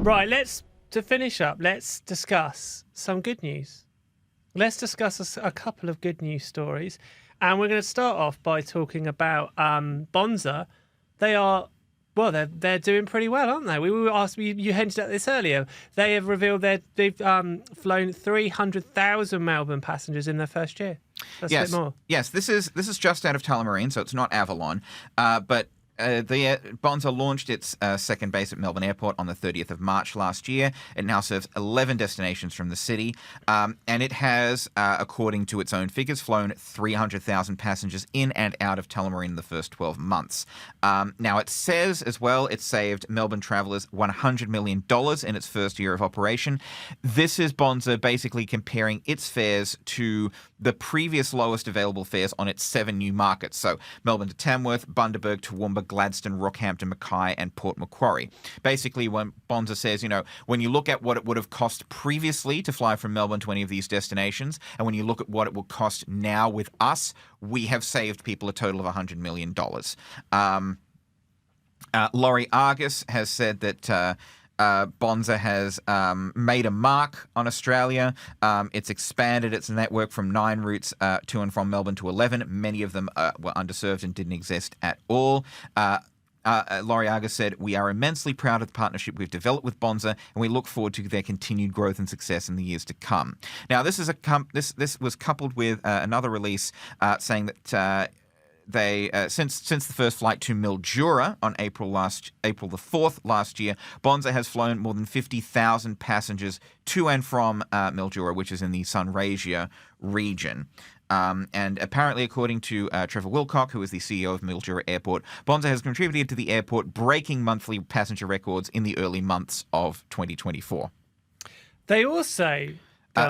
Right, to finish up, let's discuss some good news. Let's discuss a couple of good news stories. And we're going to start off by talking about Bonza. They're doing pretty well, aren't they? We were asked, you hinted at this earlier. They have revealed they've flown 300,000 Melbourne passengers in their first year. That's a bit more. Yes, this is just out of Tullamarine, so it's not Avalon, but Bonza launched its second base at Melbourne Airport on the 30th of March last year. It now serves 11 destinations from the city, and it has, according to its own figures, flown 300,000 passengers in and out of Tullamarine in the first 12 months. Now, it says as well it saved Melbourne travellers $100 million in its first year of operation. This is Bonza basically comparing its fares to the previous lowest available fares on its 7 new markets. So Melbourne to Tamworth, Bundaberg, Toowoomba, Gladstone, Rockhampton, Mackay, and Port Macquarie. Basically, when Bonza says, when you look at what it would have cost previously to fly from Melbourne to any of these destinations, and when you look at what it will cost now with us, we have saved people a total of $100 million. Laurie Argus has said that Bonza has made a mark on Australia. It's expanded its network from 9 routes to and from Melbourne to 11. Many of them were underserved and didn't exist at all. Laurie Argus said, "We are immensely proud of the partnership we've developed with Bonza, and we look forward to their continued growth and success in the years to come." Now, this was coupled with another release saying that they since the first flight to Mildura on April the 4th last year, Bonza has flown more than 50,000 passengers to and from Mildura, which is in the Sunraysia region. And apparently, according to Trevor Wilcock, who is the CEO of Mildura Airport, Bonza has contributed to the airport breaking monthly passenger records in the early months of 2024. They also...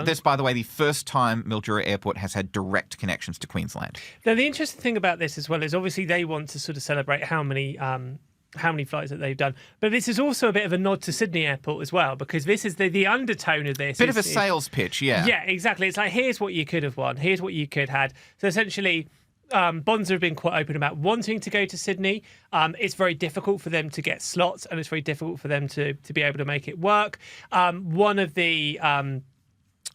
This, by the way, the first time Mildura Airport has had direct connections to Queensland. Now, the interesting thing about this as well is obviously they want to sort of celebrate how many flights that they've done. But this is also a bit of a nod to Sydney Airport as well, because this is the undertone of this. Bit of a sales pitch, yeah. Yeah, exactly. It's like, here's what you could have won. Here's what you could have had. So essentially... Bonza have been quite open about wanting to go to Sydney. It's very difficult for them to get slots, and it's very difficult for them to be able to make it work. One of the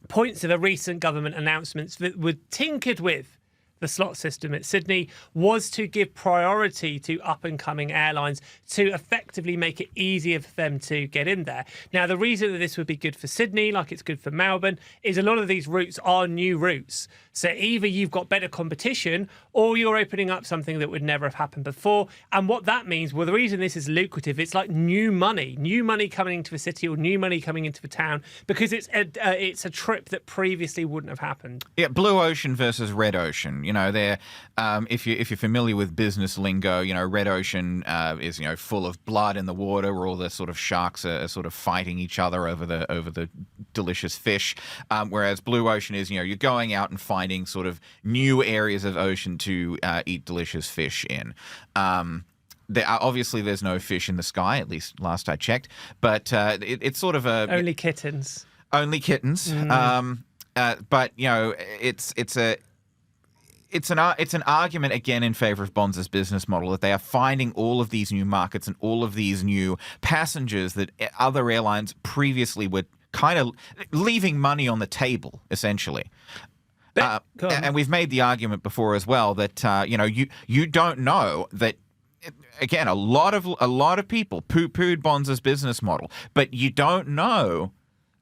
points of a recent government announcements that were tinkered with the slot system at Sydney was to give priority to up-and-coming airlines to effectively make it easier for them to get in there. Now, the reason that this would be good for Sydney, like it's good for Melbourne, is a lot of these routes are new routes. So either you've got better competition or you're opening up something that would never have happened before. And what that means, well, the reason this is lucrative, it's like new money coming into a city or new money coming into a town, because it's a trip that previously wouldn't have happened. Yeah, blue ocean versus red ocean. If you're familiar with business lingo, red ocean is full of blood in the water, where all the sort of sharks are sort of fighting each other over the delicious fish. Whereas blue ocean is you're going out and finding sort of new areas of ocean to eat delicious fish in. Obviously there's no fish in the sky, at least last I checked, but it's sort of only kittens. Only kittens. But it's an argument again in favor of Bonza's business model, that they are finding all of these new markets and all of these new passengers that other airlines previously were kind of leaving money on the table, essentially. And we've made the argument before as well that you don't know that. Again, a lot of people poo-pooed Bonza's business model, but you don't know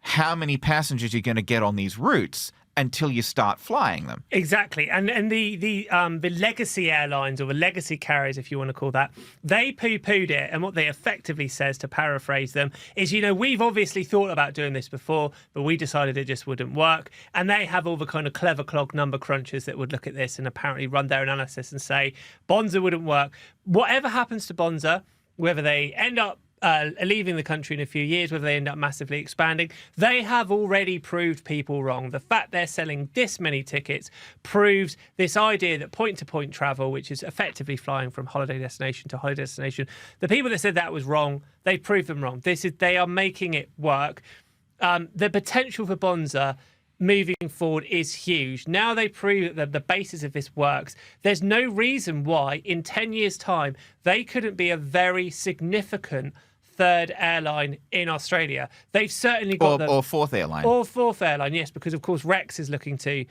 how many passengers you're going to get on these routes until you start flying them. Exactly. And the legacy airlines, or the legacy carriers, if you want to call that, they poo-pooed it. And what they effectively says, to paraphrase them, is, we've obviously thought about doing this before, but we decided it just wouldn't work. And they have all the kind of clever clog number crunchers that would look at this and apparently run their analysis and say, Bonza wouldn't work. Whatever happens to Bonza, whether they end up leaving the country in a few years, whether they end up massively expanding, they have already proved people wrong. The fact they're selling this many tickets proves this idea that point-to-point travel, which is effectively flying from holiday destination to holiday destination, the people that said that was wrong, they proved them wrong. They are making it work. The potential for Bonza moving forward is huge. Now they prove that the basis of this works. There's no reason why in 10 years' time they couldn't be a very significant third airline in Australia. They've certainly got or fourth airline. Or fourth airline, yes, because of course Rex is looking to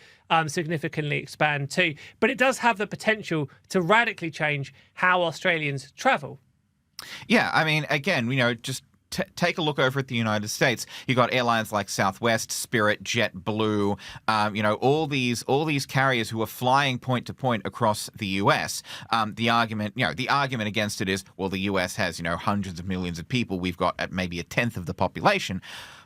significantly expand too. But it does have the potential to radically change how Australians travel. Yeah, I mean, again, just take a look over at the United States. You've got airlines like Southwest, Spirit, JetBlue, all these carriers who are flying point to point across the US. The argument against it is, well, the US has, hundreds of millions of people. We've got at maybe a tenth of the population.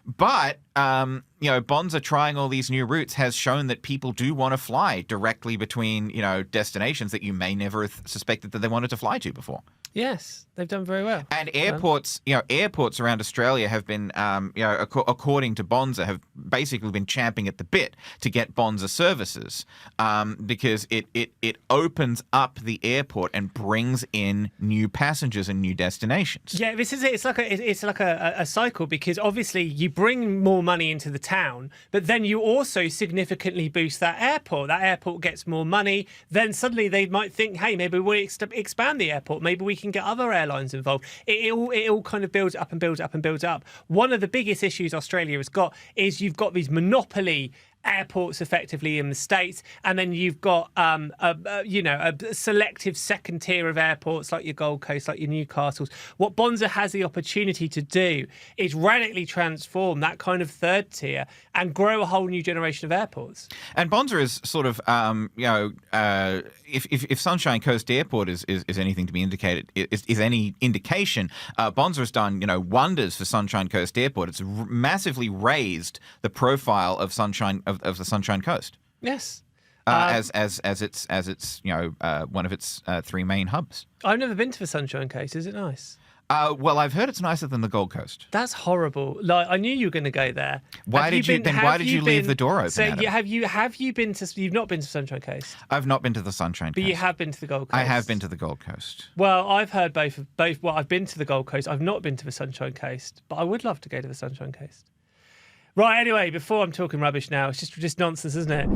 But, Bonza trying all these new routes has shown that people do want to fly directly between, destinations that you may never have suspected that they wanted to fly to before. Yes, they've done very well. And airports around Australia have been, according to Bonza, have basically been champing at the bit to get Bonza services, because it opens up the airport and brings in new passengers and new destinations. Yeah, this is it. It's like a cycle, because obviously you bring more money into the town, but then you also significantly boost that airport. That airport gets more money. Then suddenly they might think, hey, maybe we expand the airport. Maybe we can get other airlines involved. It all kind of builds up and builds up and builds up. One of the biggest issues Australia has got is you've got these monopoly airports effectively in the States, and then you've got a selective second tier of airports like your Gold Coast, like your Newcastles. What Bonza has the opportunity to do is radically transform that kind of third tier and grow a whole new generation of airports. And Bonza is sort of, if Sunshine Coast Airport is anything to be indicated, is any indication, Bonza has done wonders for Sunshine Coast Airport. It's massively raised the profile of of the Sunshine Coast. Yes. As it's one of its three main hubs. I've never been to the Sunshine Coast. Is it nice? Well, I've heard it's nicer than the Gold Coast. That's horrible. Like, I knew you were going to go there. Why did you leave the door open? So have you been to? You've not been to Sunshine Coast. I've not been to the Sunshine Coast. But you have been to the Gold Coast. I have been to the Gold Coast. Well, I've heard both. Well, I've been to the Gold Coast. I've not been to the Sunshine Coast, but I would love to go to the Sunshine Coast. Right. Anyway, before I'm talking rubbish now, it's just nonsense, isn't it?